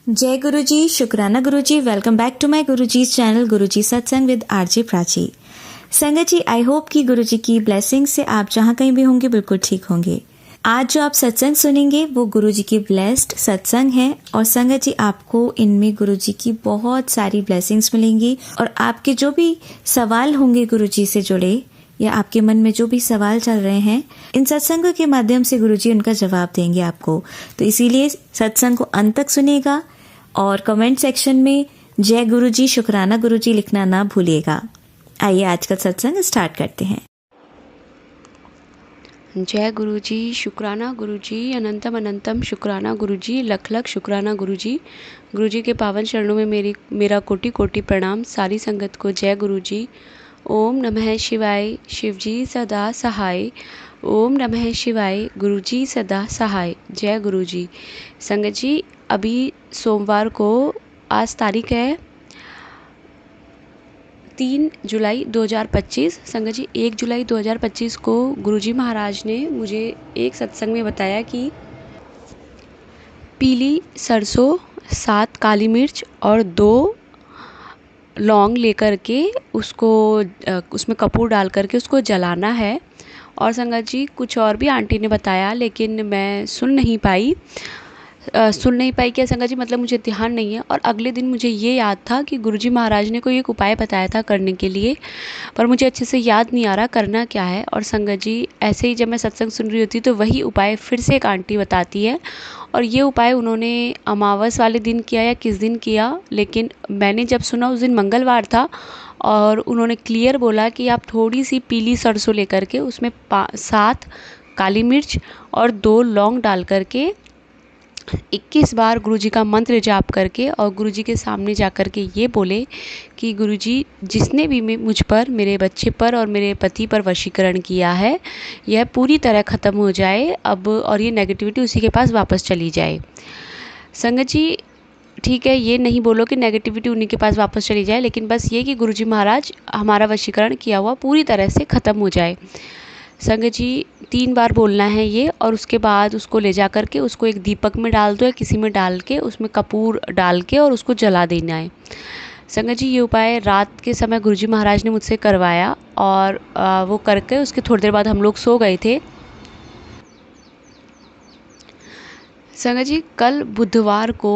जय गुरुजी, शुक्राना गुरुजी। वेलकम बैक टू माय गुरुजी's चैनल गुरुजी सत्संग विद आरजे प्राची। संगत जी, आई होप कि गुरुजी की ब्लेसिंग से आप जहाँ कहीं भी होंगे बिल्कुल ठीक होंगे। आज जो आप सत्संग सुनेंगे वो गुरुजी की ब्लेस्ड सत्संग है और संगत जी आपको इनमें गुरुजी की बहुत सारी ब्लेसिंग्स मिलेंगी और आपके जो भी सवाल होंगे गुरुजी से जुड़े या आपके मन में जो भी सवाल चल रहे हैं, इन सत्संगों के माध्यम से गुरुजी उनका जवाब देंगे आपको। तो इसीलिए सत्संग को अंत तक सुनेगा और कमेंट सेक्शन में जय गुरुजी, शुक्राना गुरुजी लिखना ना भूलिएगा। आइए आज का सत्संग स्टार्ट करते हैं। जय गुरुजी, शुक्राना गुरुजी, अनंतम अनंतम शुक्राना गुरुजी, लख लख शुक्राना गुरुजी। गुरुजी के पावन चरणों में मेरा कोटि कोटि प्रणाम। सारी संगत को जय गुरुजी। ओम नमः शिवाय, शिवजी सदा सहाय। ओम नमः शिवाय, गुरुजी सदा सहाय। जय गुरुजी। संगत जी, अभी सोमवार को आज तारीख है 3 जुलाई 2025। संगत जी, 1 जुलाई 2025 को गुरुजी महाराज ने मुझे एक सत्संग में बताया कि पीली सरसों, 7 काली मिर्च और 2 लौंग लेकर के उसको उसमें कपूर डाल करके उसको जलाना है। और संगत जी कुछ और भी आंटी ने बताया, लेकिन मैं सुन नहीं पाई क्या संगत जी, मतलब मुझे ध्यान नहीं है। और अगले दिन मुझे ये याद था कि गुरुजी महाराज ने कोई एक उपाय बताया था करने के लिए, पर मुझे अच्छे से याद नहीं आ रहा करना क्या है। और संगत जी ऐसे ही जब मैं सत्संग सुन रही होती तो वही उपाय फिर से एक आंटी बताती है, और ये उपाय उन्होंने अमावस वाले दिन किया या किस दिन किया, लेकिन मैंने जब सुना उस दिन मंगलवार था। और उन्होंने क्लियर बोला कि आप थोड़ी सी पीली सरसों लेकर के उसमें 7 काली मिर्च और 2 लौंग डाल करके 21 बार गुरुजी का मंत्र जाप करके और गुरुजी के सामने जा कर के ये बोले कि गुरुजी, जिसने भी मुझ पर, मेरे बच्चे पर और मेरे पति पर वशीकरण किया है, यह पूरी तरह ख़त्म हो जाए अब, और ये नेगेटिविटी उसी के पास वापस चली जाए। संगत जी ठीक है, ये नहीं बोलो कि नेगेटिविटी उन्हीं के पास वापस चली जाए, लेकिन बस ये कि गुरुजी महाराज हमारा वशीकरण किया हुआ पूरी तरह से ख़त्म हो जाए। संगत जी 3 बार बोलना है ये, और उसके बाद उसको ले जा कर के उसको एक दीपक में डाल दो या किसी में डाल के उसमें कपूर डाल के और उसको जला देना है। संगत जी ये उपाय रात के समय गुरुजी महाराज ने मुझसे करवाया और वो करके उसके थोड़ी देर बाद हम लोग सो गए थे। संगत जी कल बुधवार को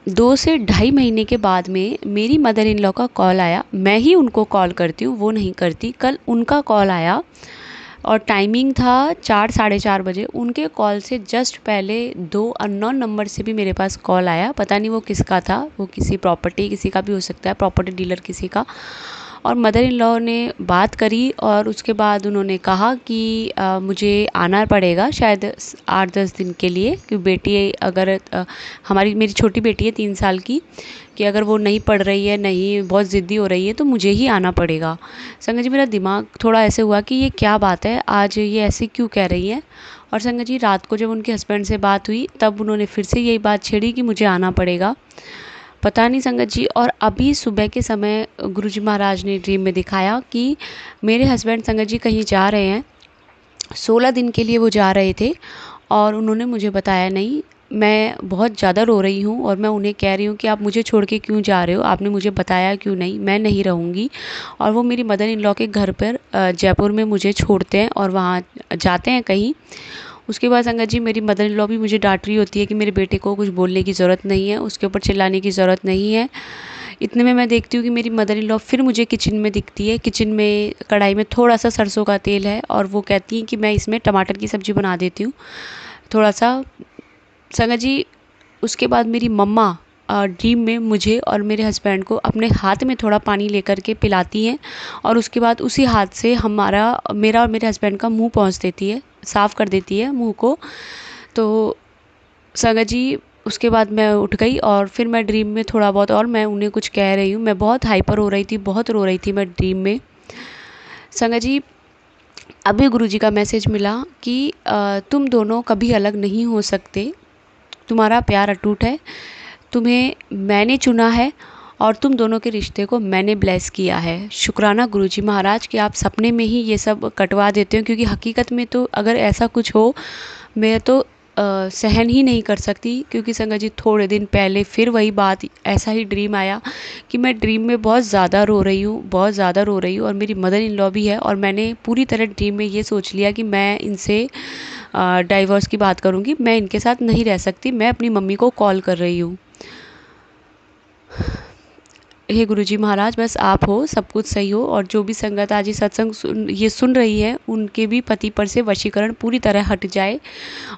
2 से ढाई महीने के बाद में मेरी मदर इन लॉ का कॉल आया। मैं ही उनको कॉल करती हूँ, वो नहीं करती। कल उनका कॉल आया और टाइमिंग था 4 साढ़े 4 बजे। उनके कॉल से जस्ट पहले 2 अननोन नंबर से भी मेरे पास कॉल आया। पता नहीं वो किसका था, वो किसी प्रॉपर्टी किसी का भी हो सकता है, प्रॉपर्टी डीलर किसी का। और मदर इन लॉ ने बात करी और उसके बाद उन्होंने कहा कि मुझे आना पड़ेगा शायद 8-10 दिन के लिए, कि बेटी अगर मेरी छोटी बेटी है 3 साल की, कि अगर वो नहीं पढ़ रही है, नहीं बहुत ज़िद्दी हो रही है, तो मुझे ही आना पड़ेगा। संगत जी मेरा दिमाग थोड़ा ऐसे हुआ कि ये क्या बात है, आज ये ऐसे क्यों कह रही है। और संगत जी रात को जब उनके हस्बैंड से बात हुई तब उन्होंने फिर से यही बात छेड़ी कि मुझे आना पड़ेगा। पता नहीं संगत जी। और अभी सुबह के समय गुरुजी महाराज ने ड्रीम में दिखाया कि मेरे हस्बैंड संगत जी कहीं जा रहे हैं, 16 दिन के लिए वो जा रहे थे, और उन्होंने मुझे बताया नहीं। मैं बहुत ज़्यादा रो रही हूँ और मैं उन्हें कह रही हूँ कि आप मुझे छोड़ के क्यों जा रहे हो, आपने मुझे बताया क्यों नहीं, मैं नहीं रहूँगी। और वो मेरी मदर इन लॉ के घर पर जयपुर में मुझे छोड़ते हैं और वहाँ जाते हैं कहीं। उसके बाद संगत जी मेरी मदर इन लॉ भी मुझे डांट रही होती है कि मेरे बेटे को कुछ बोलने की ज़रूरत नहीं है, उसके ऊपर चिल्लाने की ज़रूरत नहीं है। इतने में मैं देखती हूँ कि मेरी मदर इन लॉ फिर मुझे किचन में दिखती है। किचन में कढ़ाई में थोड़ा सा सरसों का तेल है और वो कहती हैं कि मैं इसमें टमाटर की सब्ज़ी बना देती हूँ थोड़ा सा। संगत जी उसके बाद मेरी मम्मा ड्रीम में मुझे और मेरे हस्बैंड को अपने हाथ में थोड़ा पानी लेकर के पिलाती हैं, और उसके बाद उसी हाथ से मेरा और मेरे हस्बैंड का मुंह पोंछ देती है, साफ़ कर देती है मुंह को। तो संगत जी उसके बाद मैं उठ गई और फिर मैं ड्रीम में थोड़ा बहुत, और मैं उन्हें कुछ कह रही हूँ। मैं बहुत हाइपर हो रही थी, बहुत रो रही थी मैं ड्रीम में। संगत जी अभी गुरुजी का मैसेज मिला कि तुम दोनों कभी अलग नहीं हो सकते, तुम्हारा प्यार अटूट है, तुम्हें मैंने चुना है और तुम दोनों के रिश्ते को मैंने ब्लेस किया है। शुक्राना गुरुजी महाराज कि आप सपने में ही ये सब कटवा देते हो, क्योंकि हकीकत में तो अगर ऐसा कुछ हो, मैं तो सहन ही नहीं कर सकती, क्योंकि संगत जी थोड़े दिन पहले फिर वही बात, ऐसा ही ड्रीम आया कि मैं ड्रीम में बहुत ज़्यादा रो रही हूँ, बहुत ज़्यादा रो रही हूँ, और मेरी मदर इन लॉ भी है, और मैंने पूरी तरह ड्रीम में ये सोच लिया कि मैं इनसे डाइवोर्स की बात करूँगी, मैं इनके साथ नहीं रह सकती, मैं अपनी मम्मी को कॉल कर रही हूँ। हे गुरुजी महाराज, बस आप हो, सब कुछ सही हो, और जो भी संगत आज ये सत्संग ये सुन रही है, उनके भी पति पर से वशीकरण पूरी तरह हट जाए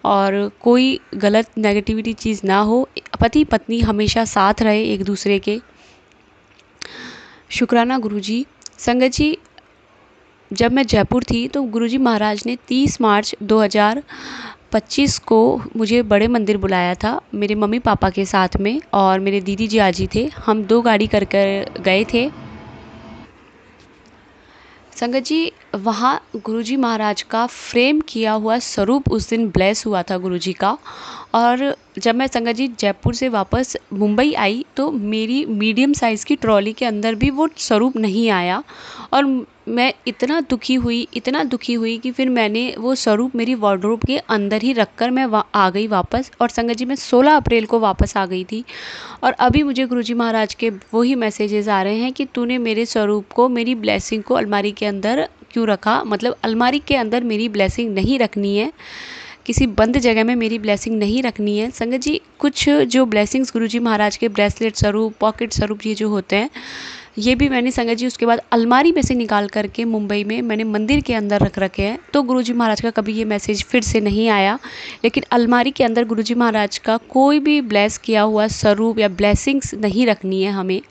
और कोई गलत नेगेटिविटी चीज़ ना हो, पति पत्नी हमेशा साथ रहे एक दूसरे के। शुक्राना गुरुजी। संगत जी, जब मैं जयपुर थी तो गुरुजी महाराज ने 30 मार्च 2025 को मुझे बड़े मंदिर बुलाया था, मेरे मम्मी पापा के साथ में, और मेरे दीदी जी आजी थे, हम 2 गाड़ी कर कर गए थे। संगत जी, वहाँ गुरुजी महाराज का फ्रेम किया हुआ स्वरूप उस दिन ब्लेस हुआ था गुरुजी का। और जब मैं संगत जी जयपुर से वापस मुंबई आई तो मेरी मीडियम साइज़ की ट्रॉली के अंदर भी वो स्वरूप नहीं आया, और मैं इतना दुखी हुई कि फिर मैंने वो स्वरूप मेरी वार्डरोब के अंदर ही रख कर मैं आ गई वापस। और संगत जी, मैं 16 अप्रैल को वापस आ गई थी, और अभी मुझे गुरुजी महाराज के वही मैसेजेस आ रहे हैं कि तूने मेरे स्वरूप को, मेरी ब्लेसिंग को अलमारी के अंदर क्यों रखा। मतलब अलमारी के अंदर मेरी ब्लेसिंग नहीं रखनी है, किसी बंद जगह में मेरी ब्लेसिंग नहीं रखनी है। संगत जी, कुछ जो ब्लेसिंग्स गुरुजी महाराज के ब्रेसलेट स्वरूप, पॉकेट स्वरूप, ये जो होते हैं, ये भी मैंने संगत जी उसके बाद अलमारी में से निकाल करके मुंबई में मैंने मंदिर के अंदर रख रखे हैं। तो गुरुजी महाराज का कभी ये मैसेज फिर से नहीं आया, लेकिन अलमारी के अंदर गुरुजी महाराज का कोई भी ब्लेस किया हुआ स्वरूप या ब्लेसिंग्स नहीं रखनी है हमें।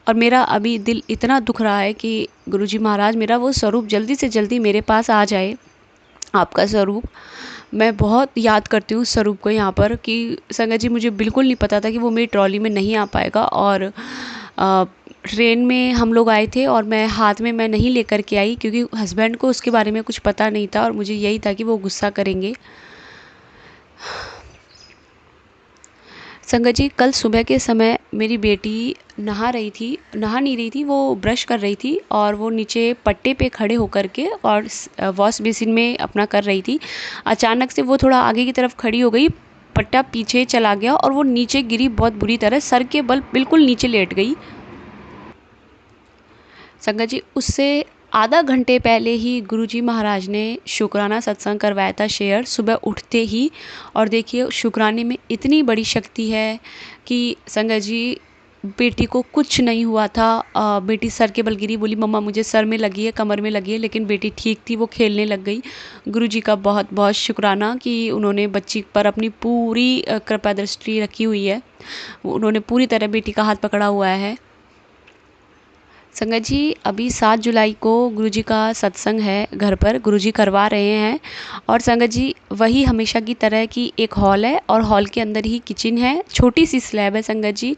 और मेरा अभी दिल इतना दुख रहा है कि गुरुजी महाराज, मेरा वो स्वरूप जल्दी से जल्दी मेरे पास आ जाए, आपका स्वरूप। मैं बहुत याद करती हूँ उस स्वरूप को यहाँ पर, कि संगत जी मुझे बिल्कुल नहीं पता था कि वो मेरी ट्रॉली में नहीं आ पाएगा। और ट्रेन में हम लोग आए थे और मैं हाथ में मैं नहीं लेकर के आई, क्योंकि हस्बैंड को उसके बारे में कुछ पता नहीं था, और मुझे यही था कि वो गुस्सा करेंगे। संगत जी, कल सुबह के समय मेरी बेटी नहा नहीं रही थी, वो ब्रश कर रही थी, और वो नीचे पट्टे पे खड़े होकर के और वॉश बेसिन में अपना कर रही थी। अचानक से वो थोड़ा आगे की तरफ खड़ी हो गई, पट्टा पीछे चला गया और वो नीचे गिरी, बहुत बुरी तरह सर के बल बिल्कुल नीचे लेट गई। संगत जी, उससे आधा घंटे पहले ही गुरुजी महाराज ने शुक्राना सत्संग करवाया था शेयर, सुबह उठते ही। और देखिए, शुक्राने में इतनी बड़ी शक्ति है कि संगत जी, बेटी को कुछ नहीं हुआ था। बेटी सर के बल गिरी, बोली मम्मा मुझे सर में लगी है, कमर में लगी है, लेकिन बेटी ठीक थी, वो खेलने लग गई। गुरुजी का बहुत बहुत शुक्राना कि उन्होंने बच्ची पर अपनी पूरी कृपा दृष्टि रखी हुई है, उन्होंने पूरी तरह बेटी का हाथ पकड़ा हुआ है। संगत जी, अभी 7 जुलाई को गुरुजी का सत्संग है, घर पर गुरुजी करवा रहे हैं। और संगत जी, वही हमेशा की तरह की एक हॉल है, और हॉल के अंदर ही किचन है, छोटी सी स्लैब है संगत जी,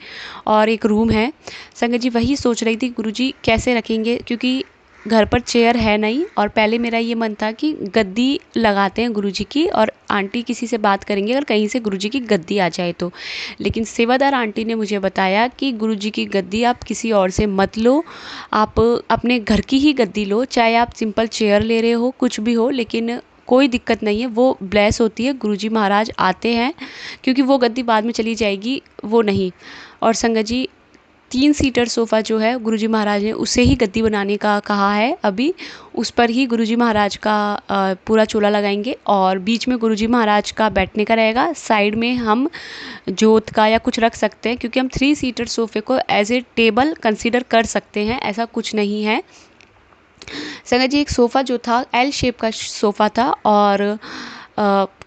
और एक रूम है। संगत जी, वही सोच रही थी गुरुजी कैसे रखेंगे, क्योंकि घर पर चेयर है नहीं, और पहले मेरा ये मन था कि गद्दी लगाते हैं गुरुजी की, और आंटी किसी से बात करेंगे अगर कहीं से गुरुजी की गद्दी आ जाए तो। लेकिन सेवादार आंटी ने मुझे बताया कि गुरुजी की गद्दी आप किसी और से मत लो, आप अपने घर की ही गद्दी लो, चाहे आप सिंपल चेयर ले रहे हो, कुछ भी हो, लेकिन कोई दिक्कत नहीं है, वो ब्लेस होती है, गुरुजी महाराज आते हैं, क्योंकि वो गद्दी बाद में चली जाएगी, वो नहीं। और संगत जी, 3 सीटर सोफ़ा जो है गुरुजी महाराज ने उसे ही गद्दी बनाने का कहा है, अभी उस पर ही गुरुजी महाराज का पूरा चोला लगाएंगे, और बीच में गुरुजी महाराज का बैठने का रहेगा, साइड में हम जोत का या कुछ रख सकते हैं, क्योंकि हम 3 सीटर सोफ़े को एज ए टेबल कंसीडर कर सकते हैं, ऐसा कुछ नहीं है। संगत जी, एक सोफ़ा जो था एल शेप का सोफ़ा था, और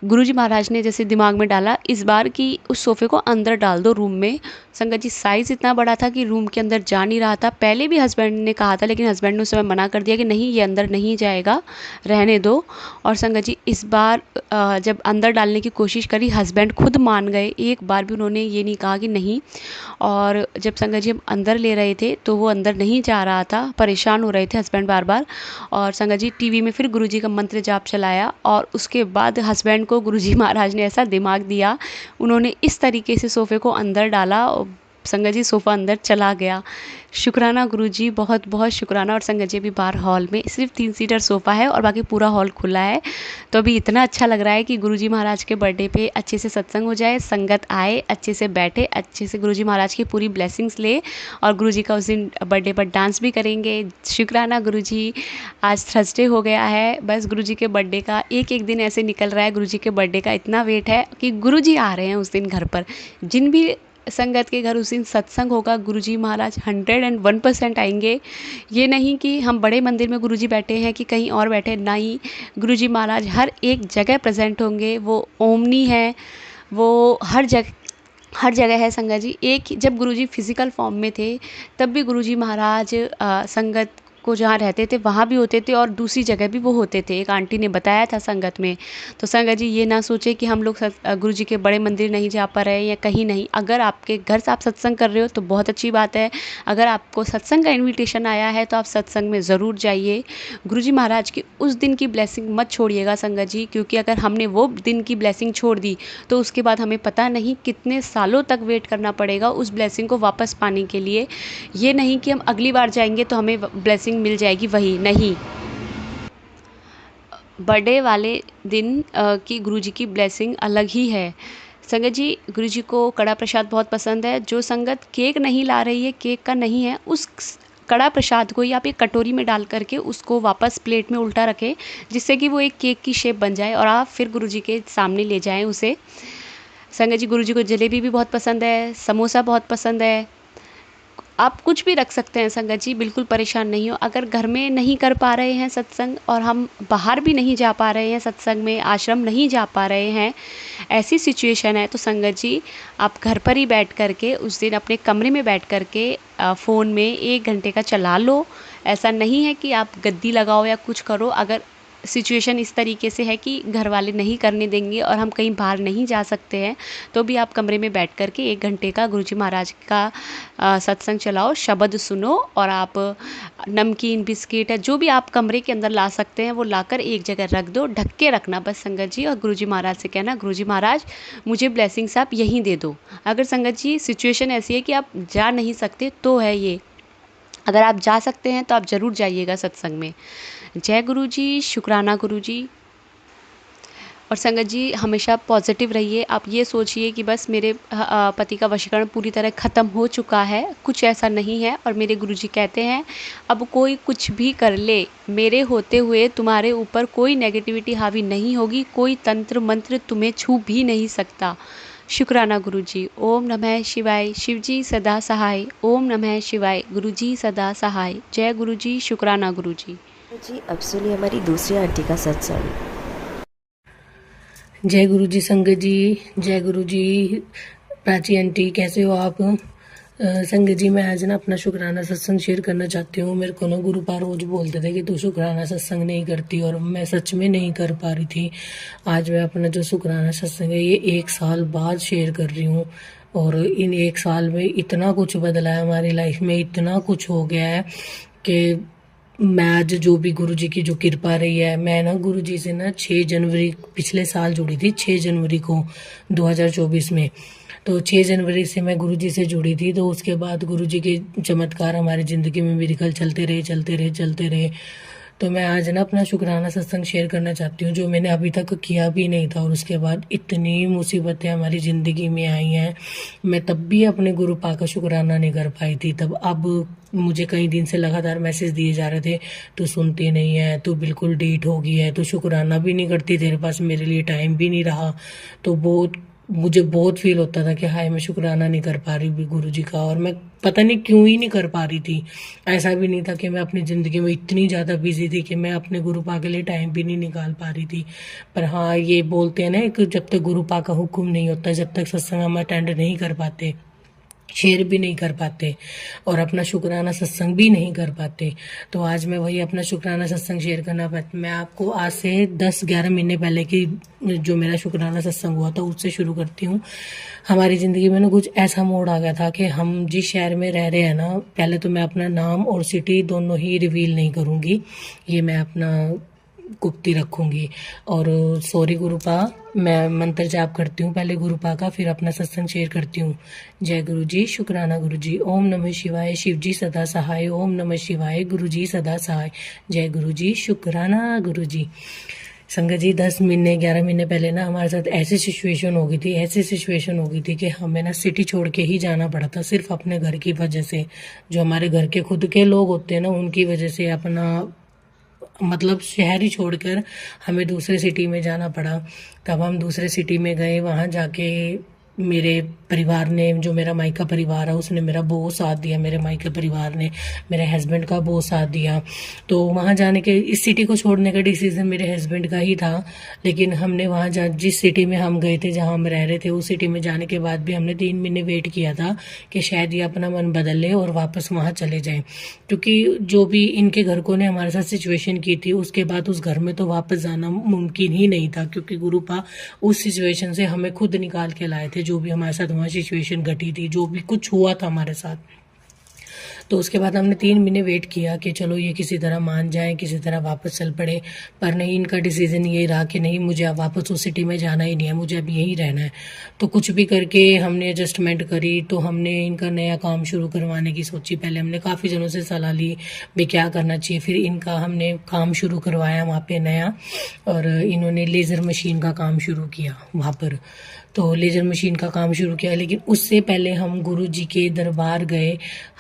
गुरुजी महाराज ने जैसे दिमाग में डाला इस बार कि उस सोफ़े को अंदर डाल दो रूम में। संगत जी, साइज़ इतना बड़ा था कि रूम के अंदर जा नहीं रहा था। पहले भी हस्बैंड ने कहा था, लेकिन हस्बैंड ने उस समय मना कर दिया कि नहीं, ये अंदर नहीं जाएगा, रहने दो। और संगत जी, इस बार जब अंदर डालने की कोशिश करी, हस्बैंड खुद मान गए, एक बार भी उन्होंने ये नहीं कहा कि नहीं। और जब संगत जी हम अंदर ले रहे थे तो वो अंदर नहीं जा रहा था, परेशान हो रहे थे हस्बैंड बार बार। और संगत जी, टीवी में फिर गुरुजी का मंत्र जाप चलाया, और उसके बाद हस्बैंड को गुरुजी महाराज ने ऐसा दिमाग दिया, उन्होंने इस तरीके से सोफ़े को अंदर डाला, संगत जी सोफ़ा अंदर चला गया। शुक्राना गुरुजी, बहुत बहुत शुक्राना। और संगत जी अभी बाहर हॉल में सिर्फ 3 सीटर सोफ़ा है और बाकी पूरा हॉल खुला है। तो अभी इतना अच्छा लग रहा है कि गुरुजी महाराज के बर्थडे पे अच्छे से सत्संग हो जाए, संगत आए, अच्छे से बैठे, अच्छे से गुरुजी महाराज की पूरी ब्लेसिंग्स ले और गुरुजी का उस दिन बर्थडे पर डांस भी करेंगे। शुक्राना गुरुजी। आज थर्सडे हो गया है, बस गुरुजी के बर्थडे का एक एक दिन ऐसे निकल रहा है। गुरुजी के बर्थडे का इतना वेट है कि गुरुजी आ रहे हैं उस दिन घर पर। जिन भी संगत के घर उस दिन सत्संग होगा, गुरुजी महाराज 101% आएंगे। ये नहीं कि हम बड़े मंदिर में गुरुजी बैठे हैं कि कहीं और बैठे, नहीं, गुरुजी महाराज हर एक जगह प्रेजेंट होंगे। वो ओमनी है, वो हर जगह है संगत जी। एक जब गुरुजी फिजिकल फॉर्म में थे तब भी गुरुजी महाराज संगत को जहाँ रहते थे वहाँ भी होते थे और दूसरी जगह भी वो होते थे। एक आंटी ने बताया था संगत में। तो संगत जी ये ना सोचे कि हम लोग गुरुजी के बड़े मंदिर नहीं जा पा रहे हैं या कहीं नहीं। अगर आपके घर से आप सत्संग कर रहे हो तो बहुत अच्छी बात है। अगर आपको सत्संग का इन्विटेशन आया है तो आप सत्संग में ज़रूर जाइए। गुरुजी महाराज की उस दिन की ब्लेसिंग मत छोड़िएगा संगत जी, क्योंकि अगर हमने वो दिन की ब्लेसिंग छोड़ दी तो उसके बाद हमें पता नहीं कितने सालों तक वेट करना पड़ेगा उस ब्लेसिंग को वापस पाने के लिए। ये नहीं कि हम अगली बार जाएंगे तो हमें ब्लेसिंग मिल जाएगी, वही नहीं। बर्थडे वाले दिन की गुरुजी की ब्लेसिंग अलग ही है। संगत जी गुरुजी को कड़ा प्रसाद बहुत पसंद है। जो संगत केक नहीं ला रही है, केक का नहीं है, उस कड़ा प्रसाद को ही आप एक कटोरी में डाल करके उसको वापस प्लेट में उल्टा रखें, जिससे कि वो एक केक की शेप बन जाए और आप फिर गुरुजी के सामने ले जाएं उसे। संगत जी गुरुजी को जलेबी भी बहुत पसंद है, समोसा बहुत पसंद है। आप कुछ भी रख सकते हैं संगत जी, बिल्कुल परेशान नहीं हो। अगर घर में नहीं कर पा रहे हैं सत्संग और हम बाहर भी नहीं जा पा रहे हैं सत्संग में, आश्रम नहीं जा पा रहे हैं, ऐसी सिचुएशन है तो संगत जी आप घर पर ही बैठ करके उस दिन अपने कमरे में बैठ करके फ़ोन में 1 घंटे का चला लो। ऐसा नहीं है कि आप गद्दी लगाओ या कुछ करो। अगर सिचुएशन इस तरीके से है कि घर वाले नहीं करने देंगे और हम कहीं बाहर नहीं जा सकते हैं तो भी आप कमरे में बैठ करके 1 घंटे का गुरुजी महाराज का सत्संग चलाओ, शब्द सुनो और आप नमकीन बिस्किट है जो भी आप कमरे के अंदर ला सकते हैं वो लाकर एक जगह रख दो, ढक के रखना बस संगत जी। और गुरुजी महाराज से कहना गुरुजी महाराज मुझे ब्लेसिंग्स आप यहीं दे दो। अगर संगत जी सिचुएशन ऐसी है कि आप जा नहीं सकते तो है ये, अगर आप जा सकते हैं तो आप ज़रूर जाइएगा सत्संग में। जय गुरुजी, शुक्राना गुरुजी। और संगत जी हमेशा पॉजिटिव रहिए। आप ये सोचिए कि बस मेरे पति का वशीकरण पूरी तरह ख़त्म हो चुका है, कुछ ऐसा नहीं है। और मेरे गुरुजी कहते हैं अब कोई कुछ भी कर ले, मेरे होते हुए तुम्हारे ऊपर कोई नेगेटिविटी हावी नहीं होगी, कोई तंत्र मंत्र तुम्हें छू भी नहीं सकता। शुक्राना गुरुजी। ओम नमः शिवाय। शिवजी सदा सहाय। ओम नमः शिवाय। गुरुजी सदा सहाय। जय गुरुजी, शुक्राना गुरुजी। जी अब सुनिए हमारी दूसरी आंटी का सत्संग। जय गुरु जी संगत जी, जय गुरु जी। प्राची आंटी कैसे हो आप? संगत जी मैं आज ना अपना शुक्राना सत्संग शेयर करना चाहती हूँ। मेरे को ना गुरु पार रोज बोलते थे कि तू शुक्राना सत्संग नहीं करती और मैं सच में नहीं कर पा रही थी। आज मैं अपना जो शुक्राना सत्संग है ये 1 साल बाद शेयर कर रही हूँ और इन 1 साल में इतना कुछ बदला है हमारी लाइफ में, इतना कुछ हो गया है कि मैं आज जो भी गुरुजी की जो कृपा रही है, मैं ना गुरुजी से ना 6 जनवरी पिछले साल जुड़ी थी, 6 जनवरी को 2024 में। तो 6 जनवरी से मैं गुरुजी से जुड़ी थी। तो उसके बाद गुरुजी के चमत्कार हमारी ज़िंदगी में मिरेकल चलते रहे। तो मैं आज ना अपना शुक्राना सत्संग शेयर करना चाहती हूँ जो मैंने अभी तक किया भी नहीं था। और उसके बाद इतनी मुसीबतें हमारी ज़िंदगी में आई हैं, मैं तब भी अपने गुरु पा का शुक्राना नहीं कर पाई थी। तब अब मुझे कई दिन से लगातार मैसेज दिए जा रहे थे, तू सुनती नहीं है, तू बिल्कुल डीट हो गई है, तू शुक्राना भी नहीं करती, तेरे पास मेरे लिए टाइम भी नहीं रहा। तो मुझे बहुत फील होता था कि हाय मैं शुक्राना नहीं कर पा रही गुरु जी का। और मैं पता नहीं क्यों ही नहीं कर पा रही थी। ऐसा भी नहीं था कि मैं अपनी ज़िंदगी में इतनी ज़्यादा बिजी थी कि मैं अपने गुरु पा के लिए टाइम भी नहीं निकाल पा रही थी। पर हाँ ये बोलते हैं ना कि जब तक गुरु पा का हुक्म नहीं होता, जब तक सत्संग हम अटेंड नहीं कर पाते, शेयर भी नहीं कर पाते और अपना शुक्राना सत्संग भी नहीं कर पाते। तो आज मैं वही अपना शुक्राना सत्संग शेयर करना पाती। मैं आपको आज से 10-11 महीने पहले की जो मेरा शुक्राना सत्संग हुआ था उससे शुरू करती हूँ। हमारी ज़िंदगी में ना कुछ ऐसा मोड़ आ गया था कि हम जिस शहर में रह रहे हैं ना, पहले तो मैं अपना नाम और सिटी दोनों ही रिवील नहीं करूँगी, ये मैं अपना गुप्ती रखूँगी। और सॉरी गुरुपा, मैं मंत्र जाप करती हूँ पहले गुरुपा का, फिर अपना सत्संग शेयर करती हूँ। जय गुरु जी, शुक्राना गुरु जी। ओम नमः शिवाय, शिव जी सदा सहाय। ओम नमः शिवाय, गुरु जी सदा सहाय। जय गुरु जी, शुक्राना गुरु जी। संगत जी 10 महीने 11 महीने पहले ना हमारे साथ ऐसी सिचुएशन हो गई थी कि हमें ना सिटी छोड़ के ही जाना पड़ा था, सिर्फ अपने घर की वजह से। जो हमारे घर के खुद के लोग होते हैं ना, उनकी वजह से अपना मतलब शहर ही छोड़कर हमें दूसरे सिटी में जाना पड़ा। तब हम दूसरे सिटी में गए, वहाँ जाके मेरे परिवार ने, जो मेरा मायका परिवार है, उसने मेरा बहुत साथ दिया। मेरे मायका परिवार ने मेरे हस्बैंड का बहुत साथ दिया। तो वहाँ जाने के, इस सिटी को छोड़ने का डिसीजन मेरे हस्बैंड का ही था, लेकिन हमने वहाँ जिस सिटी में हम गए थे, जहाँ हम रह रहे थे, उस सिटी में जाने के बाद भी हमने 3 महीने वेट किया था कि शायद ये अपना मन बदल ले और वापस वहाँ चले जाएं। क्योंकि जो भी इनके घर को ने हमारे साथ सिचुएशन की थी, उसके बाद उस घर में तो वापस जाना मुमकिन ही नहीं था, क्योंकि गुरुपा उस सिचुएशन से हमें खुद निकाल के लाए थे। जो भी हमारे साथ वहाँ सिचुएशन घटी थी, जो भी कुछ हुआ था हमारे साथ, तो उसके बाद हमने 3 महीने वेट किया कि चलो ये किसी तरह मान जाए, किसी तरह वापस चल पड़े। पर नहीं, इनका डिसीजन यही रहा कि नहीं, मुझे अब वापस उस सिटी में जाना ही नहीं है, मुझे अब यहीं रहना है। तो कुछ भी करके हमने एडजस्टमेंट करी, तो हमने इनका नया काम शुरू करवाने की सोची। पहले हमने काफ़ी जनों से सलाह ली भी क्या करना चाहिए, फिर इनका हमने काम शुरू करवाया वहाँ पे नया, और इन्होंने लेज़र मशीन का काम शुरू किया वहाँ पर। तो लेज़र मशीन का काम शुरू किया, लेकिन उससे पहले हम गुरु जी के दरबार गए।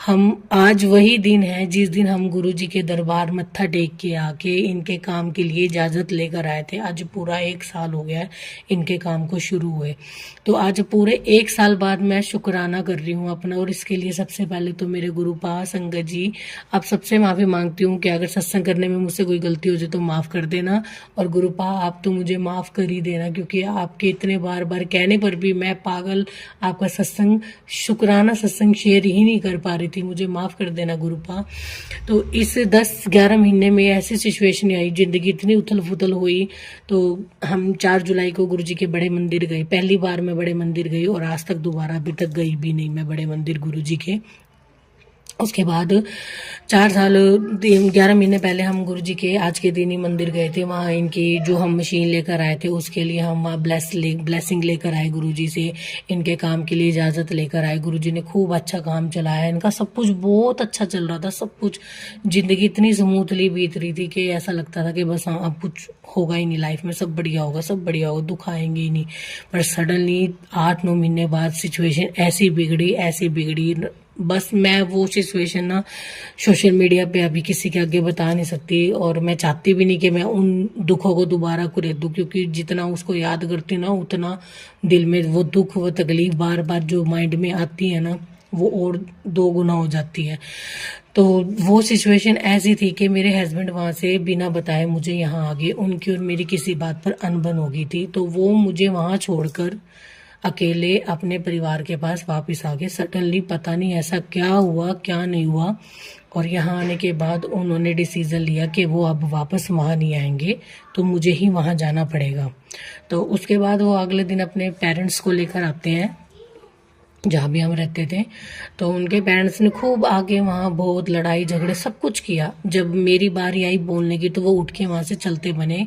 हम आज वही दिन है जिस दिन हम गुरु जी के दरबार मत्था टेक के आके इनके काम के लिए इजाज़त लेकर आए थे। आज पूरा 1 साल हो गया है इनके काम को शुरू हुए। तो आज पूरे 1 साल बाद मैं शुक्राना कर रही हूँ अपना, और इसके लिए सबसे पहले तो मेरे गुरुपा संगत जी, आप सबसे माफ़ी मांगती हूँ कि अगर सत्संग करने में मुझसे कोई गलती हो जाए तो माफ़ कर देना। और गुरुपा आप तो मुझे माफ़ कर ही देना, क्योंकि आपके इतने बार बार कहने पर भी मैं पागल आपका सत्संग, शुक्राना सत्संग शेयर ही नहीं कर पा रही थी। मुझे माफ़ कर देना गुरुपा। तो इस 10-11 महीने में ऐसी सिचुएशन आई, ज़िंदगी इतनी उथल पुथल हुई। तो हम 4 जुलाई को गुरु जी के बड़े मंदिर गए। पहली बार मैं बड़े मंदिर गई, और आज तक दोबारा अभी तक गई भी नहीं मैं बड़े मंदिर गुरु जी के। उसके बाद 11 महीने पहले हम गुरु जी के आज के दिन ही मंदिर गए थे। वहाँ इनकी जो हम मशीन लेकर आए थे, उसके लिए हम वहाँ ब्लेसिंग लेकर आए गुरु जी से, इनके काम के लिए इजाज़त लेकर आए। गुरु जी ने खूब अच्छा काम चलाया, इनका सब कुछ बहुत अच्छा चल रहा था, सब कुछ। ज़िंदगी इतनी स्मूथली बीत रही थी कि ऐसा लगता था कि बस हाँ, अब कुछ होगा ही नहीं लाइफ में, सब बढ़िया होगा, सब बढ़िया होगा, दुख आएंगे ही नहीं। पर सडनली 8-9 महीने बाद सिचुएशन ऐसी बिगड़ी। बस मैं वो सिचुएशन ना सोशल मीडिया पे अभी किसी के आगे बता नहीं सकती, और मैं चाहती भी नहीं कि मैं उन दुखों को दोबारा कुरेद दूँ, क्योंकि जितना उसको याद करती ना, उतना दिल में वो दुख, वो तकलीफ बार बार जो माइंड में आती है ना, वो और 2 गुना हो जाती है। तो वो सिचुएशन ऐसी थी कि मेरे हस्बैंड वहाँ से बिना बताए मुझे यहाँ आ गए। उनकी और मेरी किसी बात पर अनबन हो गई थी, तो वो मुझे वहाँ छोड़कर अकेले अपने परिवार के पास वापस आ गए। सडनली पता नहीं ऐसा क्या हुआ, क्या नहीं हुआ, और यहाँ आने के बाद उन्होंने डिसीज़न लिया कि वो अब वापस वहाँ नहीं आएंगे, तो मुझे ही वहाँ जाना पड़ेगा। तो उसके बाद वो अगले दिन अपने पेरेंट्स को लेकर आते हैं जहाँ भी हम रहते थे। तो उनके पेरेंट्स ने खूब आगे वहाँ बहुत लड़ाई झगड़े सब कुछ किया। जब मेरी बारी आई बोलने की, तो वो उठ के वहाँ से चलते बने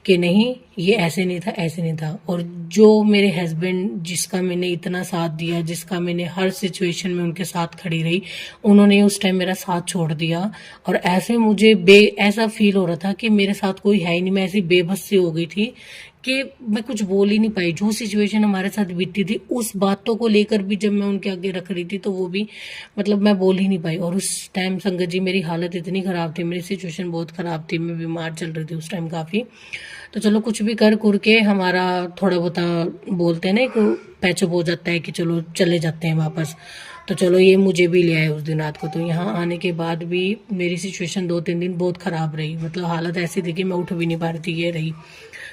कि नहीं, ये ऐसे नहीं था, ऐसे नहीं था। और जो मेरे हस्बैंड, जिसका मैंने इतना साथ दिया, जिसका मैंने हर सिचुएशन में उनके साथ खड़ी रही, उन्होंने उस टाइम मेरा साथ छोड़ दिया। और ऐसे मुझे ऐसा फील हो रहा था कि मेरे साथ कोई है ही नहीं। मैं ऐसी बेबस सी हो गई थी कि मैं कुछ बोल ही नहीं पाई। जो सिचुएशन हमारे साथ बीती थी, उस बातों को लेकर भी जब मैं उनके आगे रख रही थी, तो वो भी मतलब मैं बोल ही नहीं पाई। और उस टाइम संगत जी मेरी हालत इतनी ख़राब थी, मेरी सिचुएशन बहुत ख़राब थी, मैं बीमार चल रही थी उस टाइम काफ़ी। तो चलो कुछ भी कर के हमारा थोड़ा बहुत बोलते हैं ना, एक पैचअप हो जाता है कि चलो चले जाते हैं वापस। तो चलो ये मुझे भी ले आए उस दिन रात को। तो यहाँ आने के बाद भी मेरी सिचुएशन 2-3 दिन बहुत ख़राब रही। मतलब हालत ऐसी थी कि मैं उठ भी नहीं पा रही थी, ये रही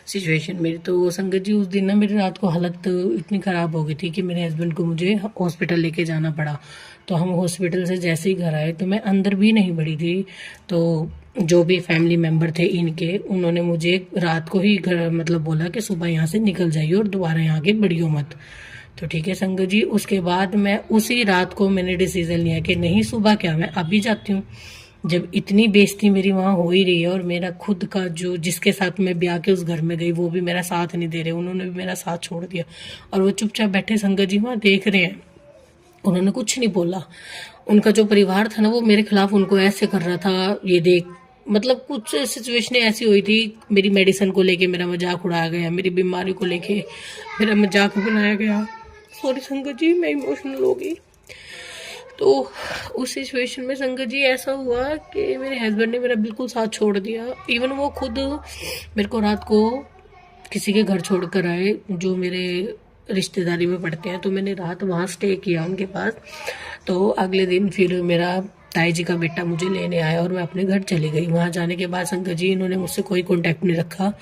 सिचुएशन मेरी। तो संगत जी उस दिन ना मेरी रात को हालत इतनी ख़राब हो गई थी कि मेरे हस्बैंड को मुझे हॉस्पिटल लेके जाना पड़ा। तो हम हॉस्पिटल से जैसे ही घर आए, तो मैं अंदर भी नहीं बढ़ी थी। तो जो भी फैमिली मेम्बर थे इनके, उन्होंने मुझे रात को ही घर मतलब बोला कि सुबह यहाँ से निकल जाइए और दोबारा यहाँ के बढ़ियो मत। तो ठीक है संगत जी। उसके बाद मैं उसी रात को मैंने डिसीजन लिया कि नहीं, सुबह क्या, मैं अभी जाती हूँ। जब इतनी बेइज्जती मेरी वहाँ हो ही रही है और मेरा खुद का जो जिसके साथ मैं ब्याह के उस घर में गई वो भी मेरा साथ नहीं दे रहे, उन्होंने भी मेरा साथ छोड़ दिया और वो चुपचाप बैठे संगत जी वहाँ देख रहे हैं, उन्होंने कुछ नहीं बोला। उनका जो परिवार था ना वो मेरे खिलाफ उनको ऐसे कर रहा था, ये देख मतलब कुछ सिचुएशनें ऐसी हुई थी, मेरी मेडिसिन को लेके मेरा मजाक उड़ाया गया, मेरी बीमारी को लेके मेरा मजाक बनाया गया। सॉरी संगत जी, मैं इमोशनल हो गई। तो उस सिचुएशन में संगत जी ऐसा हुआ कि मेरे हस्बैंड ने मेरा बिल्कुल साथ छोड़ दिया। इवन वो खुद मेरे को रात को किसी के घर छोड़ कर आए जो मेरे रिश्तेदारी में पड़ते हैं, तो मैंने रात वहाँ स्टे किया उनके पास। तो अगले दिन फिर मेरा ताई जी का बेटा मुझे लेने आया और मैं अपने घर चली गई। वहाँ जाने के बाद संगत जी इन्होंने मुझसे कोई कांटेक्ट नहीं रखा।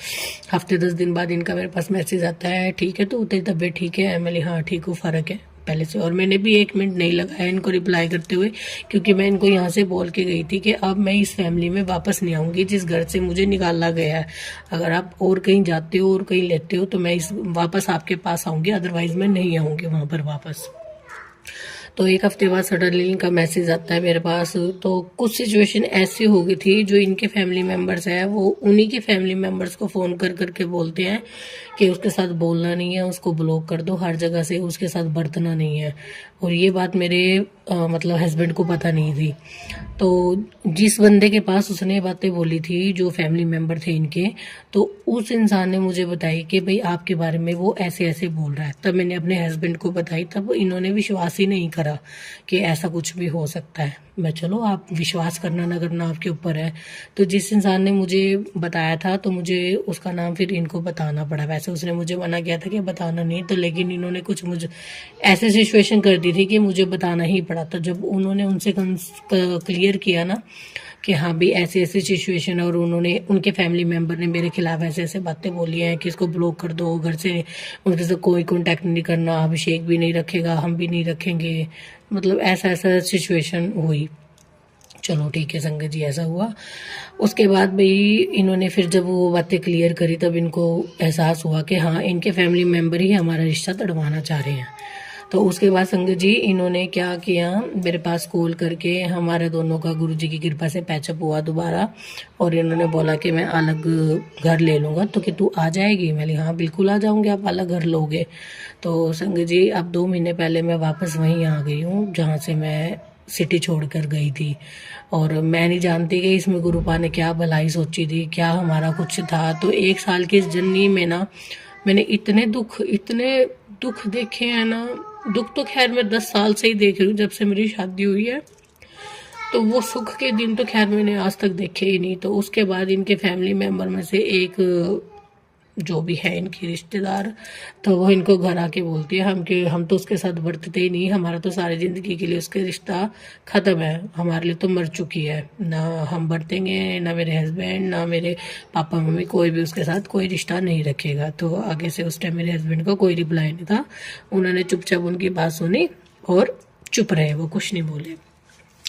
हफ्ते 10 दिन बाद इनका मेरे पास मैसेज आता है, ठीक है तो तेरी तबीयत ठीक है? मैं बोली हाँ ठीक हूँ, फ़र्क है पहले से। और मैंने भी 1 मिनट नहीं लगाया इनको रिप्लाई करते हुए, क्योंकि मैं इनको यहाँ से बोल के गई थी कि अब मैं इस फैमिली में वापस नहीं आऊँगी जिस घर से मुझे निकाला गया है। अगर आप और कहीं जाते हो और कहीं लेते हो तो मैं वापस आपके पास आऊँगी, अदरवाइज मैं नहीं आऊँगी वहाँ पर वापस। तो 1 हफ्ते बाद सडनली इनका मैसेज आता है मेरे पास। तो कुछ सिचुएशन ऐसी हो गई थी, जो इनके फैमिली मेम्बर्स हैं वो उन्हीं के फैमिली मेम्बर्स को फ़ोन कर करके बोलते हैं कि उसके साथ बोलना नहीं है, उसको ब्लॉक कर दो हर जगह से, उसके साथ बरतना नहीं है। और ये बात मेरे मतलब हस्बैंड को पता नहीं थी। तो जिस बंदे के पास उसने ये बातें बोली थी, जो फैमिली मेम्बर थे इनके, तो उस इंसान ने मुझे बताई कि भाई आपके बारे में वो ऐसे ऐसे बोल रहा है। तब मैंने अपने हस्बैंड को बताई, तब इन्होंने विश्वास ही नहीं करा कि ऐसा कुछ भी हो सकता है। मैं चलो आप विश्वास करना ना करना आपके ऊपर है। तो जिस इंसान ने मुझे बताया था तो मुझे उसका नाम फिर इनको बताना पड़ा। वैसे उसने मुझे मना किया था कि बताना नहीं, तो लेकिन इन्होंने कुछ मुझे ऐसे सिचुएशन कर दी थी कि मुझे बताना ही पड़ा। तो जब उन्होंने उनसे क्लियर किया ना कि हाँ भाई ऐसे ऐसे सिचुएशन है और उन्होंने उनके फैमिली मेम्बर ने मेरे खिलाफ ऐसे ऐसे बातें बोली हैं कि इसको ब्लॉक कर दो, घर से उनके साथ कोई कांटेक्ट नहीं करना, अभिषेक भी नहीं रखेगा, हम भी नहीं रखेंगे, मतलब ऐसा ऐसा सिचुएशन हुई। चलो ठीक है संगत जी, ऐसा हुआ। उसके बाद भाई इन्होंने फिर जब वो बातें क्लियर करी तब इनको एहसास हुआ कि हाँ इनके फैमिली मेम्बर ही हमारा रिश्ता तड़वाना चाह रहे हैं। तो उसके बाद संगत जी इन्होंने क्या किया, मेरे पास कॉल करके हमारे दोनों का गुरुजी की कृपा से पैचअप हुआ दोबारा। और इन्होंने बोला कि मैं अलग घर ले लूँगा, तो कि तू आ जाएगी? मैंने हाँ बिल्कुल आ जाऊँगी, आप अलग घर लोगे। तो संगत जी अब 2 महीने पहले मैं वापस वहीं आ गई हूँ जहाँ से मैं सिटी छोड़कर गई थी। और मैं नहीं जानती कि इसमें गुरुपा ने क्या भलाई सोची थी, क्या हमारा कुछ था। तो 1 साल की इस जर्नी में ना मैंने इतने दुख देखे हैं ना। दुख तो खैर मैं 10 साल से ही देख रही हूँ, जब से मेरी शादी हुई है। तो वो सुख के दिन तो खैर मैंने आज तक देखे ही नहीं। तो उसके बाद इनके फैमिली मेम्बर में से एक जो भी है इनकी रिश्तेदार, तो वो इनको घर आके बोलती है हम तो उसके साथ बरतते ही नहीं, हमारा तो सारी ज़िंदगी के लिए उसके रिश्ता ख़त्म है, हमारे लिए तो मर चुकी है, ना हम बरतेंगे, ना मेरे हस्बैंड, ना मेरे पापा मम्मी, कोई भी उसके साथ कोई रिश्ता नहीं रखेगा। तो आगे से उस टाइम मेरे हस्बैंड का कोई रिप्लाई नहीं था, उन्होंने चुपचाप उनकी बात सुनी और चुप रहे, वो कुछ नहीं बोले।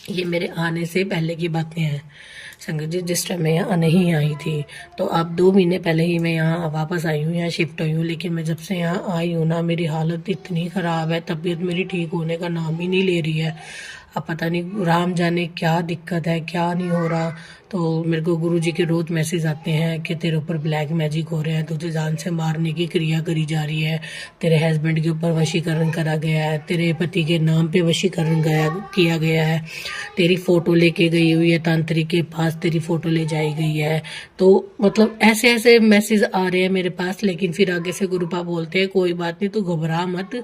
ये मेरे आने से पहले की बातें हैं संगत जी, जिस टाइम मैं यहाँ नहीं आई थी। तो अब 2 महीने पहले ही मैं यहाँ वापस आई हूँ, यहाँ शिफ्ट हुई हूँ। लेकिन मैं जब से यहाँ आई हूँ ना, मेरी हालत इतनी ख़राब है, तबीयत मेरी ठीक होने का नाम ही नहीं ले रही है। अब पता नहीं राम जाने क्या दिक्कत है, क्या नहीं हो रहा। तो मेरे को गुरुजी के रोज़ मैसेज आते हैं कि तेरे ऊपर ब्लैक मैजिक हो रहे हैं, तुझे जान से मारने की क्रिया करी जा रही है, तेरे हस्बैंड के ऊपर वशीकरण करा गया है, तेरे पति के नाम पे वशीकरण किया गया है, तेरी फ़ोटो लेके गई हुई है तांत्रिक के पास, तेरी फ़ोटो ले जाई गई है। तो मतलब ऐसे ऐसे मैसेज आ रहे हैं मेरे पास। लेकिन फिर आगे से गुरुपा बोलते हैं कोई बात नहीं, तू घबरा मत,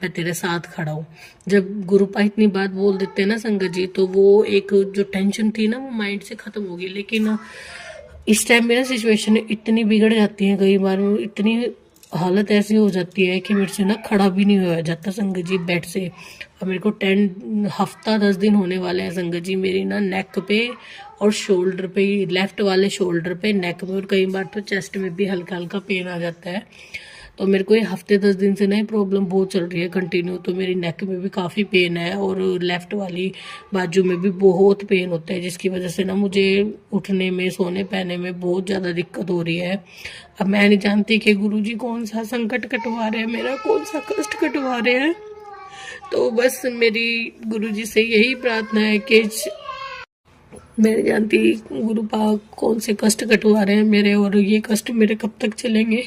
मैं तेरे साथ खड़ा हूँ। जब गुरुपा इतनी बात बोल देते हैं ना संगत जी, तो वो एक जो टेंशन थी ना वो माइंड से ख़त्म हो गई। लेकिन इस टाइम मेरा सिचुएशन इतनी बिगड़ जाती है, कई बार इतनी हालत ऐसी हो जाती है कि मेरे से ना खड़ा भी नहीं हो जाता संगत जी बेड से। और मेरे को 10 दिन होने वाले हैं संगत जी। मेरी ना नेक पे और शोल्डर पे, लेफ्ट वाले शोल्डर पे, नेक पे और कई बार तो चेस्ट में भी हल्का हल्का पेन आ जाता है। तो मेरे को ये हफ्ते 10 दिन से ना प्रॉब्लम बहुत चल रही है कंटिन्यू। तो मेरी नेक में भी काफ़ी पेन है और लेफ़्ट वाली बाजू में भी बहुत पेन होता है, जिसकी वजह से ना मुझे उठने में, सोने पहने में बहुत ज़्यादा दिक्कत हो रही है। अब मैं नहीं जानती कि गुरुजी कौन सा संकट कटवा रहे हैं मेरा, कौन सा कष्ट कटवा रहे हैं। तो बस मेरी गुरुजी से यही प्रार्थना है कि मैं नहीं जानती गुरुपा कौन से कष्ट कटवा रहे हैं मेरे, और ये कष्ट मेरे कब तक चलेंगे।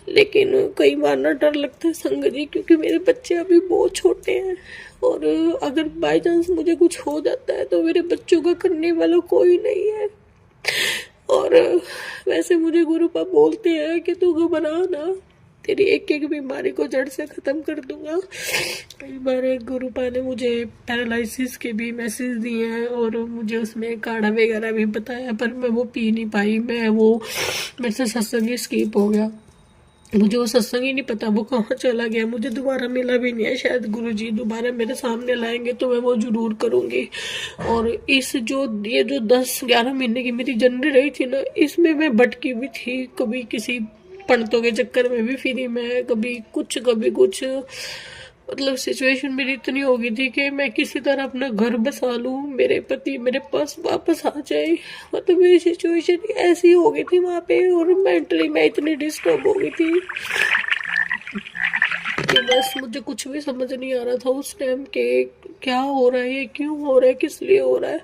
लेकिन कई बार ना डर लगता है संगत जी, क्योंकि मेरे बच्चे अभी बहुत छोटे हैं, और अगर बाय चांस मुझे कुछ हो जाता है तो मेरे बच्चों का करने वाला कोई नहीं है। और वैसे मुझे गुरुपा बोलते हैं कि तू घबरा ना, तेरी एक एक बीमारी को जड़ से ख़त्म कर दूंगा। कई बार एक गुरुपा ने मुझे पैरालिसिस के भी मैसेज दिए हैं, और मुझे उसमें काढ़ा वगैरह भी बताया, पर मैं वो पी नहीं पाई। मेरे से सत्संग ही स्किप हो गया। मुझे वो सत्संग ही नहीं पता वो कहाँ चला गया, मुझे दोबारा मिला भी नहीं है। शायद गुरुजी दोबारा मेरे सामने लाएंगे तो मैं वो जरूर करूँगी। और ये जो 10-11 महीने की मेरी जर्नी रही थी ना, इसमें मैं भटकी भी थी, कभी किसी पंडितों के चक्कर में भी फिरी मैं, कभी कुछ मतलब सिचुएशन मेरी इतनी हो गई थी कि मैं किसी तरह अपना घर बसा लूं, मेरे पति मेरे पास वापस आ जाए। मतलब मेरी सिचुएशन ऐसी हो गई थी वहाँ पे, और मेंटली मैं इतनी डिस्टर्ब हो गई थी कि बस मुझे कुछ भी समझ नहीं आ रहा था उस टाइम के क्या हो रहा है, क्यों हो रहा है, किस लिए हो रहा है।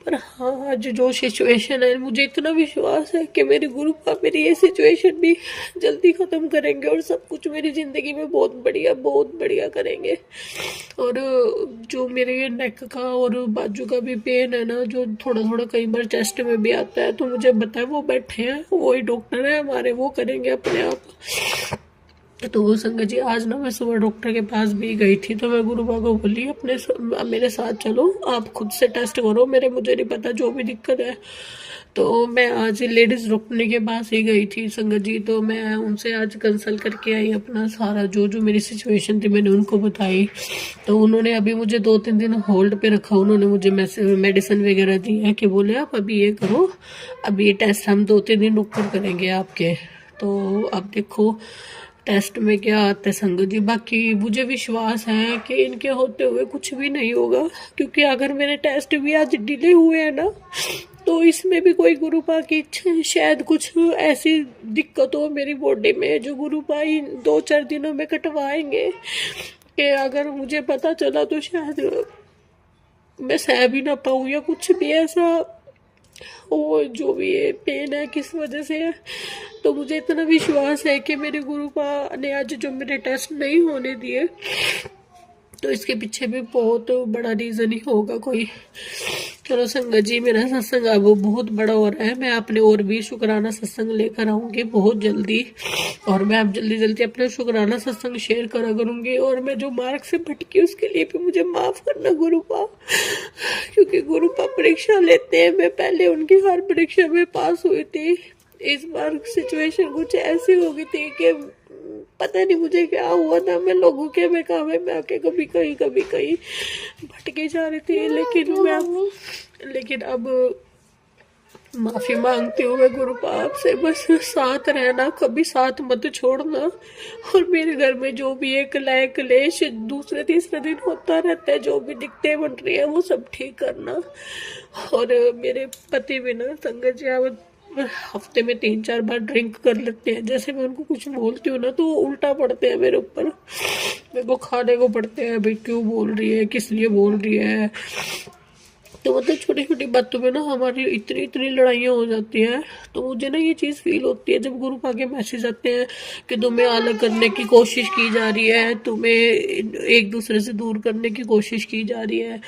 पर हाँ, आज जो सिचुएशन है, मुझे इतना विश्वास है कि मेरे गुरुपा मेरी ये सिचुएशन भी जल्दी ख़त्म करेंगे, और सब कुछ मेरी ज़िंदगी में बहुत बढ़िया करेंगे। और जो मेरे नेक का और बाजू का भी पेन है ना, जो थोड़ा कई बार चेस्ट में भी आता है, तो मुझे बताए वो बैठे हैं, वही डॉक्टर है हमारे, वो करेंगे अपने आप। तो वो संगत जी आज ना मैं सुबह डॉक्टर के पास भी गई थी, तो मैं गुरुपा को बोली मेरे साथ चलो, आप खुद से टेस्ट करो, मुझे नहीं पता जो भी दिक्कत है। तो मैं आज लेडीज़ डॉक्टर के पास ही गई थी संगत जी, तो मैं उनसे आज कंसल्ट करके आई, अपना सारा जो मेरी सिचुएशन थी मैंने उनको बताई। तो उन्होंने अभी मुझे 2-3 दिन होल्ड पे रखा, उन्होंने मुझे मेडिसिन वगैरह दी है कि बोले आप अभी ये करो, अभी ये टेस्ट हम 2-3 दिन डॉक्टर करेंगे आपके। तो अब देखो टेस्ट में क्या आता है संगत जी। बाकी मुझे विश्वास है कि इनके होते हुए कुछ भी नहीं होगा, क्योंकि अगर मेरे टेस्ट भी आज डिले हुए हैं ना, तो इसमें भी कोई गुरुपा की इच्छा है, शायद कुछ ऐसी दिक्कत हो मेरी बॉडी में जो गुरुपा ही 2-4 दिनों में कटवाएंगे, कि अगर मुझे पता चला तो शायद मैं सह भी ना पाऊँ, या कुछ भी ऐसा वो जो भी ये पेन है किस वजह से है। तो मुझे इतना विश्वास है कि मेरे गुरुपा ने आज जो मेरे टेस्ट नहीं होने दिए, तो इसके पीछे भी बहुत बड़ा रीज़न ही होगा कोई। चलो संगत जी, मेरा सत्संग अब बहुत बड़ा हो रहा है, मैं अपने और भी शुक्राना सत्संग लेकर आऊँगी बहुत जल्दी, और मैं अब जल्दी अपना शुक्राना सत्संग शेयर करा करूँगी। और मैं जो मार्ग से भटकी उसके लिए भी मुझे माफ़ करना गुरुपा, क्योंकि गुरुपा परीक्षा लेते हैं, मैं पहले उनकी हर परीक्षा में पास हुई थी। इस बार सिचुएशन कुछ ऐसी हो गई थी कि पता नहीं मुझे क्या हुआ था, मैं लोगों के बहकावे में आके कभी कहीं भटके जा रही थी। लेकिन अब माफ़ी मांगती हूँ मैं गुरुपा आपसे, बस साथ रहना, कभी साथ मत छोड़ना। और मेरे घर में जो भी एक क्लेश दूसरे तीसरे दिन होता रहता है, जो भी दिक्कतें बन रही है वो सब ठीक करना। और मेरे पति भी ना संगत जी हफ्ते में 3-4 बार ड्रिंक कर लेते हैं, जैसे मैं उनको कुछ बोलती हूँ ना तो वो उल्टा पड़ते हैं मेरे ऊपर, मेरे को खाने को पड़ते हैं, भाई क्यों बोल रही है, किस लिए बोल रही है। तो मतलब छोटी बातों में ना हमारी इतनी लड़ाइयाँ हो जाती हैं। तो मुझे ना ये चीज़ फील होती है जब गुरुपा के मैसेज आते हैं कि तुम्हें अलग करने की कोशिश की जा रही है, तुम्हें एक दूसरे से दूर करने की कोशिश की जा रही है।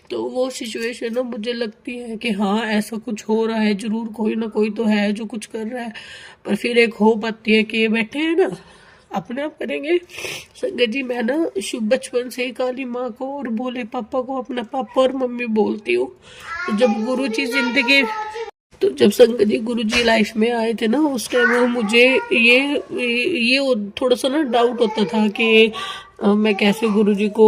तो वो सिचुएशन ना मुझे लगती है कि हाँ ऐसा कुछ हो रहा है, ज़रूर कोई ना कोई तो है जो कुछ कर रहा है। पर फिर एक होप आती है कि ये बैठे हैं ना, अपने आप करेंगे। संगत जी, मैं ना शुभ बचपन से ही काली माँ को और भोले पापा को अपना पापा और मम्मी बोलती हूँ। तो जब संगत जी गुरु जी लाइफ में आए थे ना, उस टाइम मुझे ये थोड़ा सा ना डाउट होता था कि मैं कैसे गुरुजी को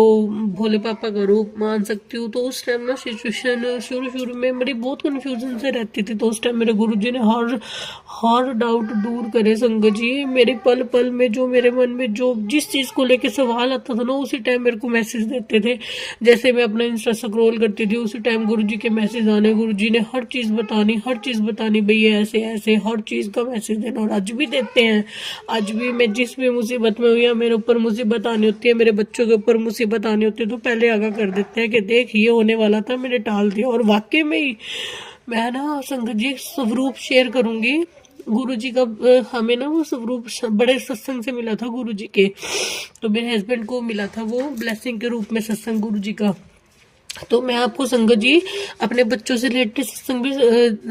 भोले पापा का रूप मान सकती हूँ। तो उस टाइम ना सिचुएशन शुरू में मेरी बहुत कन्फ्यूजन से रहती थी। तो उस टाइम मेरे गुरुजी ने हर डाउट दूर करे संगत जी। मेरे पल पल में जो मेरे मन में जो जिस चीज़ को लेके सवाल आता था ना, उसी टाइम मेरे को मैसेज देते थे। जैसे मैं अपना इंस्टा स्क्रॉल करती थी, उसी टाइम गुरुजी के मैसेज आने, गुरुजी ने हर चीज़ बतानी भैया ऐसे ऐसे हर चीज़ का मैसेज देना। और आज भी देते हैं। आज भी मैं जिस भी मुसीबत में हुई, मेरे ऊपर मुसीबत आनी होती होती है, मेरे बच्चों के ऊपर मुसीबत आनी होती है तो पहले आगाह कर देते हैं कि देख ये होने वाला था, मैंने टाल दिया। और वाकई में ही मैं ना संगत जी स्वरूप शेयर करूंगी गुरु जी का। हमें ना वो स्वरूप बड़े सत्संग से मिला था गुरु जी के, तो मेरे हस्बैंड को मिला था वो ब्लेसिंग के रूप में सत्संग गुरु जी का। तो मैं आपको संगत जी अपने बच्चों से रिलेटेड सत्संग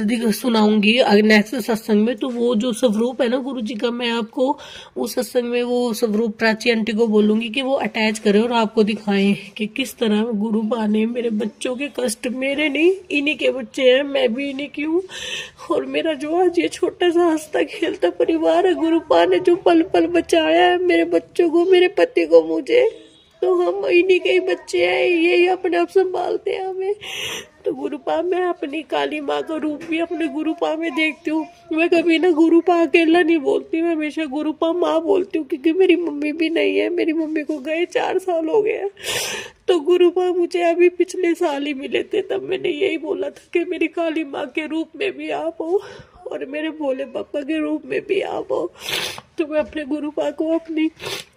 भी सुनाऊंगी नेक्स्ट सत्संग में। तो वो जो स्वरूप है ना गुरु जी का, मैं आपको उस सत्संग में वो स्वरूप प्राची आंटी को बोलूंगी कि वो अटैच करे और आपको दिखाएं कि किस तरह गुरु पा ने मेरे बच्चों के कष्ट, मेरे नहीं इन्हीं के बच्चे हैं, मैं भी इन्हीं की हूँ। और मेरा जो आज ये छोटा सा हंसता खेलता परिवार है, गुरु पा ने जो पल पल बचाया है मेरे बच्चों को, मेरे पति को, मुझे, तो हम इन्हीं के ही बच्चे हैं, यही अपने आप संभालते हैं हमें। तो गुरुपा मैं अपनी काली माँ का रूप भी अपने गुरुपा में देखती हूँ। मैं कभी ना गुरुपा अकेला नहीं बोलती, मैं हमेशा गुरुपा माँ बोलती हूँ, क्योंकि मेरी मम्मी भी नहीं है, मेरी मम्मी को गए 4 साल हो गए। तो गुरुपा मुझे अभी पिछले साल ही मिले थे, तब मैंने यही बोला था कि मेरी काली माँ के रूप में भी आप हो और मेरे भोले पापा के रूप में भी आप हो। तो मैं अपने गुरुपा को अपनी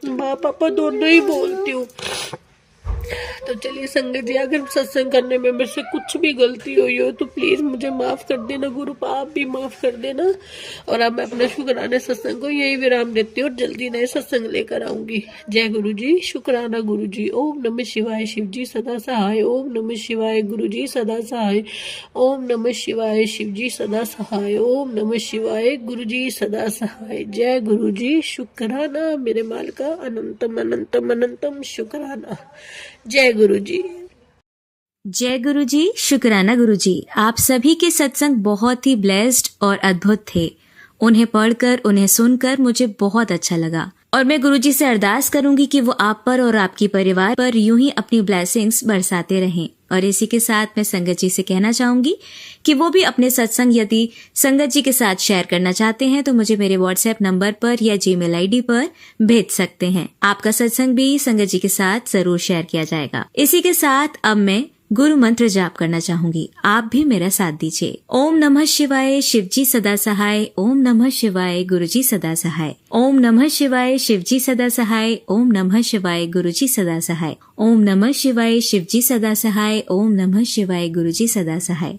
माँ पापा दोनों ही बोलती हूँ। तो चलिए संगत जी, अगर सत्संग करने में मेरे से कुछ भी गलती हुई हो तो प्लीज मुझे माफ कर देना, गुरुपा आप भी माफ कर देना। और अब मैं अपने शुक्राना सत्संग को यही विराम देती हूँ और जल्दी नए सत्संग लेकर आऊंगी। जय गुरु जी, शुक्राना गुरु जी। ओम नमः शिवाय, शिव जी सदा सहाय। ओम नमः शिवाय, गुरु जी सदा सहाय। ओम नमः शिवाय, शिव जी सदा सहाय। ओम नमः शिवाय, गुरु जी सदा सहाय। जय गुरु जी, शुक्राना मेरे माल का अनंतम अनंतम अनंतम शुक्राना। जय गुरु जी। जय गुरु जी, शुक्राना गुरु जी। आप सभी के सत्संग बहुत ही ब्लेस्ड और अद्भुत थे। उन्हें पढ़कर, उन्हें सुनकर मुझे बहुत अच्छा लगा और मैं गुरु जी से अरदास करूंगी कि वो आप पर और आपकी परिवार पर यूं ही अपनी ब्लेसिंग्स बरसाते रहें। और इसी के साथ मैं संगत जी से कहना चाहूंगी कि वो भी अपने सत्संग यदि संगत जी के साथ शेयर करना चाहते हैं तो मुझे मेरे व्हाट्सएप नंबर पर या जीमेल आईडी पर भेज सकते हैं। आपका सत्संग भी संगत जी के साथ जरूर शेयर किया जाएगा। इसी के साथ अब मैं गुरु मंत्र जाप करना चाहूंगी, आप भी मेरा साथ दीजिए। ओम नमः शिवाय, शिव जी सदा सहाय। ओम नमः शिवाय, गुरु जी सदा सहाय। ओम नमः शिवाय, शिव जी सदा सहाय। ओम नमः शिवाय, गुरु जी सदा सहाय। ओम नमः शिवाय, शिव जी सदा सहाय। ओम नमः शिवाय, गुरु जी सदा सहाय।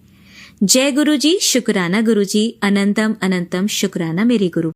जय गुरु जी, शुक्राना गुरु जी। अनंतम अनंतम शुक्राना मेरे गुरु।